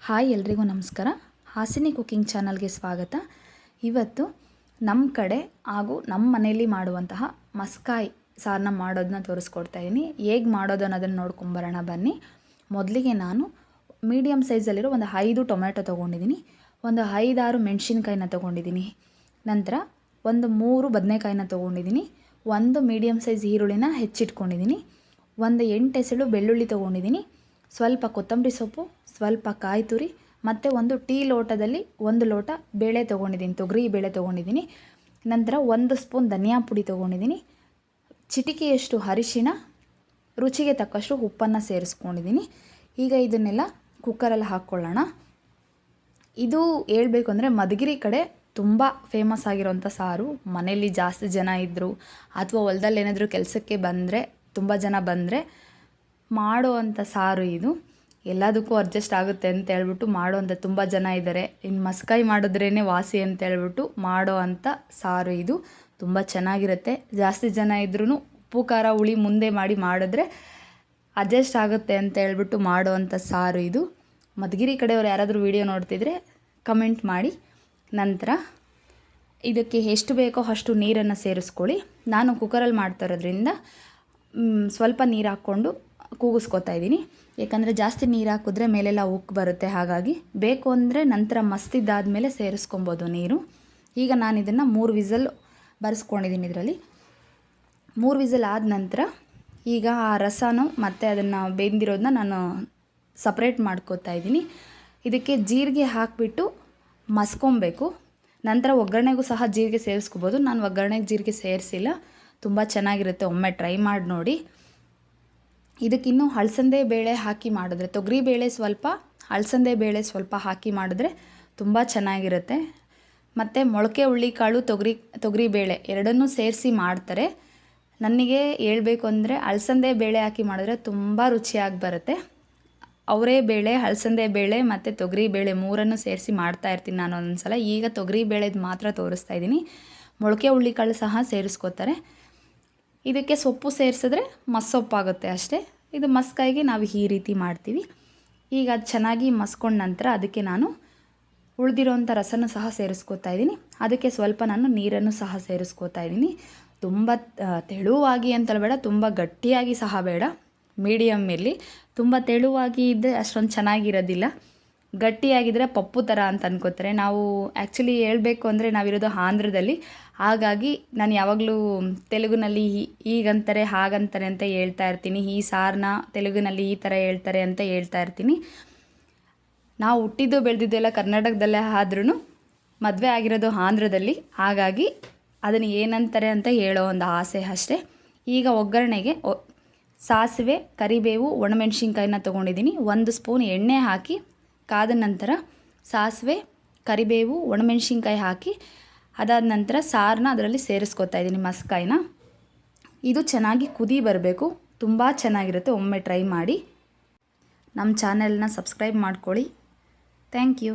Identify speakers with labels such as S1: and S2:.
S1: Hi ಎಲ್ರಿಗೂ ನಮಸ್ಕಾರ. Hasini cooking ಚಾನಲ್ಗೆ ಸ್ವಾಗತ. ಇವತ್ತು ನಮ್ಮ ಕಡೆ ಹಾಗೂ ನಮ್ಮ ಮನೆಯಲ್ಲಿ ಮಾಡುವಂತಹ ಮಸ್ಕಾಯಿ ಸಾರನ್ನ ಮಾಡೋದನ್ನ ತೋರಿಸ್ಕೊಡ್ತಾ ಇದ್ದೀನಿ. ಹೇಗೆ ಮಾಡೋದು ಅನ್ನೋದನ್ನು ನೋಡ್ಕೊಂಬರೋಣ ಬನ್ನಿ. ಮೊದಲಿಗೆ ನಾನು ಮೀಡಿಯಮ್ ಸೈಜಲ್ಲಿರೋ ಒಂದು 5 ಟೊಮೆಟೊ ತೊಗೊಂಡಿದ್ದೀನಿ, ಒಂದು 5-6 ಮೆಣಸಿನ್ಕಾಯಿನ ತೊಗೊಂಡಿದ್ದೀನಿ, ನಂತರ ಒಂದು 3 ಬದನೆಕಾಯಿನ ತೊಗೊಂಡಿದ್ದೀನಿ, ಒಂದು ಮೀಡಿಯಮ್ ಸೈಜ್ ಈರುಳ್ಳಿನ ಹೆಚ್ಚಿಟ್ಕೊಂಡಿದ್ದೀನಿ, ಒಂದು 8 ಎಸಳು ಬೆಳ್ಳುಳ್ಳಿ ತೊಗೊಂಡಿದ್ದೀನಿ, ಸ್ವಲ್ಪ ಕೊತ್ತಂಬರಿ ಸೊಪ್ಪು, ಸ್ವಲ್ಪ ಕಾಯಿ ತುರಿ ಮತ್ತು ಒಂದು ಟೀ ಲೋಟದಲ್ಲಿ 1 ಲೋಟ ಬೇಳೆ ತೊಗೊಂಡಿದ್ದೀನಿ, ತೊಗರಿ ಬೇಳೆ ತೊಗೊಂಡಿದ್ದೀನಿ. ನಂತರ 1 ಸ್ಪೂನ್ ಧನಿಯಾ ಪುಡಿ ತೊಗೊಂಡಿದ್ದೀನಿ, ಚಿಟಿಕೆಯಷ್ಟು ಅರಿಶಿಣ, ರುಚಿಗೆ ತಕ್ಕಷ್ಟು ಉಪ್ಪನ್ನು ಸೇರಿಸ್ಕೊಂಡಿದ್ದೀನಿ. ಈಗ ಇದನ್ನೆಲ್ಲ ಕುಕ್ಕರಲ್ಲಿ ಹಾಕ್ಕೊಳ್ಳೋಣ. ಇದು ಹೇಳಬೇಕು ಅಂದರೆ ಮಧುಗಿರಿ ಕಡೆ ತುಂಬ ಫೇಮಸ್ ಆಗಿರೋಂಥ ಸಾರು. ಮನೆಯಲ್ಲಿ ಜಾಸ್ತಿ ಜನ ಇದ್ದರು ಅಥವಾ ಹೊಲದಲ್ಲಿ ಏನಾದರೂ ಕೆಲಸಕ್ಕೆ ಬಂದರೆ, ತುಂಬ ಜನ ಬಂದರೆ ಮಾಡೋ ಅಂಥ ಸಾರು ಇದು. ಎಲ್ಲದಕ್ಕೂ ಅಡ್ಜಸ್ಟ್ ಆಗುತ್ತೆ ಅಂತ ಹೇಳ್ಬಿಟ್ಟು ಮಾಡೋವಂಥ ತುಂಬ ಜನ ಇದ್ದಾರೆ. ಇನ್ನು ಮಸ್ಕಾಯಿ ಮಾಡಿದ್ರೇ ವಾಸಿ ಅಂತ ಹೇಳ್ಬಿಟ್ಟು ಮಾಡೋ ಅಂಥ ಸಾರು ಇದು. ತುಂಬ ಚೆನ್ನಾಗಿರುತ್ತೆ. ಜಾಸ್ತಿ ಜನ ಇದ್ರೂ ಉಪ್ಪು ಖಾರ ಹುಳಿ ಮುಂದೆ ಮಾಡಿದ್ರೆ ಅಡ್ಜಸ್ಟ್ ಆಗುತ್ತೆ ಅಂತ ಹೇಳ್ಬಿಟ್ಟು ಮಾಡೋ ಅಂಥ ಸಾರು ಇದು. ಮಧುಗಿರಿ ಕಡೆಯವ್ರು ಯಾರಾದರೂ ವೀಡಿಯೋ ನೋಡ್ತಿದ್ರೆ ಕಮೆಂಟ್ ಮಾಡಿ. ನಂತರ ಇದಕ್ಕೆ ಎಷ್ಟು ಬೇಕೋ ಅಷ್ಟು ನೀರನ್ನು ಸೇರಿಸ್ಕೊಳ್ಳಿ. ನಾನು ಕುಕ್ಕರಲ್ಲಿ ಮಾಡ್ತಾ ಇರೋದ್ರಿಂದ ಸ್ವಲ್ಪ ನೀರು ಹಾಕ್ಕೊಂಡು ಕೂಗಿಸ್ಕೊತಾ ಇದ್ದೀನಿ. ಯಾಕಂದರೆ ಜಾಸ್ತಿ ನೀರು ಹಾಕಿದ್ರೆ ಮೇಲೆಲ್ಲ ಉಕ್ಕು ಬರುತ್ತೆ. ಹಾಗಾಗಿ ಬೇಕು ಅಂದರೆ ನಂತರ ಮಸ್ತಿದ್ದಾದಮೇಲೆ ಸೇರಿಸ್ಕೊಬೋದು ನೀರು. ಈಗ ನಾನು ಇದನ್ನು 3 ವಿಸಲ್ ಬರೆಸ್ಕೊಂಡಿದ್ದೀನಿ. ಇದರಲ್ಲಿ 3 ವಿಸಲ್ ಆದ ನಂತರ ಈಗ ಆ ರಸನೂ ಮತ್ತು ಅದನ್ನು ಬೆಂದಿರೋದನ್ನ ನಾನು ಸಪ್ರೇಟ್ ಮಾಡ್ಕೋತಾ ಇದ್ದೀನಿ. ಇದಕ್ಕೆ ಜೀರಿಗೆ ಹಾಕಿಬಿಟ್ಟು ಮಸ್ಕೊಬೇಕು. ನಂತರ ಒಗ್ಗರಣೆಗೂ ಸಹ ಜೀರಿಗೆ ಸೇರಿಸ್ಕೋಬೋದು. ನಾನು ಒಗ್ಗರಣೆಗೆ ಜೀರಿಗೆ ಸೇರಿಸಿಲ್ಲ. ತುಂಬ ಚೆನ್ನಾಗಿರುತ್ತೆ, ಒಮ್ಮೆ ಟ್ರೈ ಮಾಡಿ ನೋಡಿ. ಇದಕ್ಕಿನ್ನೂ ಅಲಸಂದೆ ಬೇಳೆ ಹಾಕಿ ಮಾಡಿದ್ರೆ, ತೊಗರಿ ಬೇಳೆ ಸ್ವಲ್ಪ, ಅಲಸಂದೆ ಬೇಳೆ ಸ್ವಲ್ಪ ಹಾಕಿ ಮಾಡಿದ್ರೆ ತುಂಬ ಚೆನ್ನಾಗಿರುತ್ತೆ. ಮತ್ತು ಮೊಳಕೆ ಹುಳ್ಳಿಕಾಳು, ತೊಗರಿ ಬೇಳೆ ಎರಡನ್ನೂ ಸೇರಿಸಿ ಮಾಡ್ತಾರೆ. ನನಗೆ ಹೇಳಬೇಕು ಅಂದರೆ ಅಲಸಂದೆ ಬೇಳೆ ಹಾಕಿ ಮಾಡಿದ್ರೆ ತುಂಬ ರುಚಿಯಾಗಿ ಬರುತ್ತೆ. ಅವರೇ ಬೇಳೆ, ಅಲಸಂದೆ ಬೇಳೆ ಮತ್ತು ತೊಗರಿ ಬೇಳೆ 3 ಸೇರಿಸಿ ಮಾಡ್ತಾಯಿರ್ತೀನಿ ನಾನು ಒಂದೊಂದು ಸಲ. ಈಗ ತೊಗರಿ ಬೇಳೆದು ಮಾತ್ರ ತೋರಿಸ್ತಾ ಇದ್ದೀನಿ. ಮೊಳಕೆ ಹುಳ್ಳಿಕಾಳು ಸಹ ಸೇರಿಸ್ಕೋತಾರೆ. ಇದಕ್ಕೆ ಸೊಪ್ಪು ಸೇರಿಸಿದ್ರೆ ಮಸ್ಸೊಪ್ಪಾಗುತ್ತೆ ಅಷ್ಟೇ. ಇದು ಮಸ್ಕಾಯಿಗೆ ನಾವು ಈ ರೀತಿ ಮಾಡ್ತೀವಿ. ಈಗ ಅದು ಚೆನ್ನಾಗಿ ಮಸ್ಕೊಂಡ ನಂತರ ಅದಕ್ಕೆ ನಾನು ಉಳಿದಿರೋಂಥ ರಸನೂ ಸಹ ಸೇರಿಸ್ಕೋತಾ ಇದ್ದೀನಿ. ಅದಕ್ಕೆ ಸ್ವಲ್ಪ ನಾನು ನೀರನ್ನು ಸಹ ಸೇರಿಸ್ಕೋತಾ ಇದ್ದೀನಿ. ತುಂಬ ತೆಳುವಾಗಿ ಅಂತಲೂ ಬೇಡ, ತುಂಬ ಗಟ್ಟಿಯಾಗಿ ಸಹ ಬೇಡ, ಮೀಡಿಯಮ್ ಇರಲಿ. ತುಂಬ ತೆಳುವಾಗಿ ಇದ್ದರೆ ಅಷ್ಟೊಂದು ಚೆನ್ನಾಗಿರೋದಿಲ್ಲ. ಗಟ್ಟಿಯಾಗಿದ್ದರೆ ಪಪ್ಪು ಥರ ಅಂತ ಅನ್ಕೋತಾರೆ. ನಾವು ಆ್ಯಕ್ಚುಲಿ ಹೇಳಬೇಕು ಅಂದರೆ ನಾವಿರೋದು ಆಂಧ್ರದಲ್ಲಿ. ಹಾಗಾಗಿ ನಾನು ಯಾವಾಗಲೂ ತೆಲುಗಿನಲ್ಲಿ ಹೀಗಂತಾರೆ ಹಾಗಂತಾರೆ ಅಂತ ಹೇಳ್ತಾ ಇರ್ತೀನಿ. ಈ ಸಾರನ್ನ ತೆಲುಗಿನಲ್ಲಿ ಈ ಥರ ಹೇಳ್ತಾರೆ ಅಂತ ಹೇಳ್ತಾ ಇರ್ತೀನಿ. ನಾವು ಹುಟ್ಟಿದ್ದು ಬೆಳೆದಿದ್ದೆಲ್ಲ ಕರ್ನಾಟಕದಲ್ಲೇ ಆದ್ರೂ ಮದುವೆ ಆಗಿರೋದು ಆಂಧ್ರದಲ್ಲಿ. ಹಾಗಾಗಿ ಅದನ್ನು ಏನಂತಾರೆ ಅಂತ ಹೇಳೋ ಒಂದು ಆಸೆ ಅಷ್ಟೇ. ಈಗ ಒಗ್ಗರಣೆಗೆ ಸಾಸಿವೆ, ಕರಿಬೇವು, ಒಣಮೆಣ್ಸಿನ್ಕಾಯಿನ ತೊಗೊಂಡಿದ್ದೀನಿ. 1 ಸ್ಪೂನ್ ಎಣ್ಣೆ ಹಾಕಿ ಕಾದ ನಂತರ ಸಾಸಿವೆ, ಕರಿಬೇವು, ಒಣಮೆಣ್ಸಿನ್ಕಾಯಿ ಹಾಕಿ ಅದಾದ ನಂತರ ಸಾರನ್ನ ಅದರಲ್ಲಿ ಸೇರಿಸ್ಕೊತಾ ಇದ್ದೀನಿ, ಮಸ್ಕಾಯಿನ. ಇದು ಚೆನ್ನಾಗಿ ಕುದಿ ಬರಬೇಕು. ತುಂಬ ಚೆನ್ನಾಗಿರುತ್ತೆ, ಒಮ್ಮೆ ಟ್ರೈ ಮಾಡಿ. ನಮ್ಮ ಚಾನೆಲ್ನ ಸಬ್ಸ್ಕ್ರೈಬ್ ಮಾಡ್ಕೊಳ್ಳಿ. Thank you.